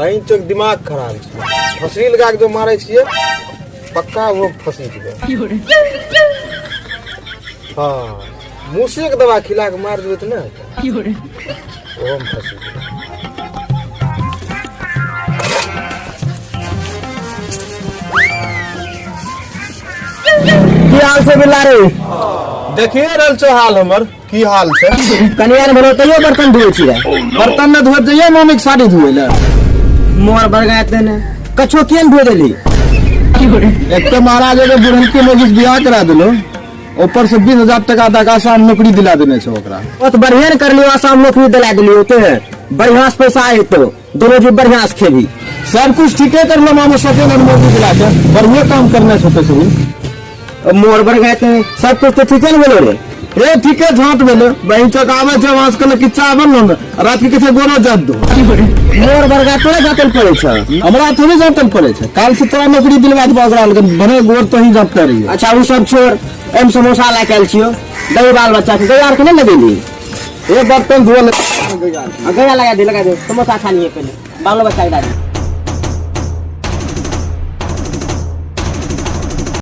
बहन चोक दिमाग खराब है। फसरी लगा के जो मारे छिए पक्का वो फंसी गए। हाँ मूसे के दवा खिला के मार देवे तो ना वो फंसी गए। की हाल से बिला रे? देखिए रहल छो हाल हमर की हाल से। कनियान भरो तैयो बर्तन धोए छियै। बर्तन न धोए जइए मम्मी के साड़ी धोए ले। मोर बरगाते ने कछो केन धोए देली। एक तो महाराज के बुढ़न के लोग बियाह करा दिलो, ऊपर से 20,000 टका तक आसाम नौकरी दिला देने छो ओकरा। ओ तो बढ़िया कर लियो, आसाम नौकरी दिला देलियो ते बढ़िया से पैसा आए तो दोनों जी बढ़िया से खेबी। सब कुछ ठीके कर लो मामू, सके नौकरी दिला के बढ़िया काम करने छो तो मोर बरगाते सब कुछ तो ठीके न बोलो रे। ठीके झाट भेलो। बहन चोक आवे छे वहां से किच्चा बन न रात के किथे गोरो जात दो। मोर बरगाते तोरे जातल पड़े छ, हमरा थोड़ी जातल पड़े छे। काल से तोरा नौकरी दिलवा देबो ओकरा, लेकिन भने गोर तो ही जात रही। अच्छा वो सब छोड़, एम समोसा ला के छियो दही बाल बच्चा के गयार के नहीं लगेली। ये बर्तन धो ले गया लगा दे समोसा खा लिए पहले बाल बच्चा के दादी।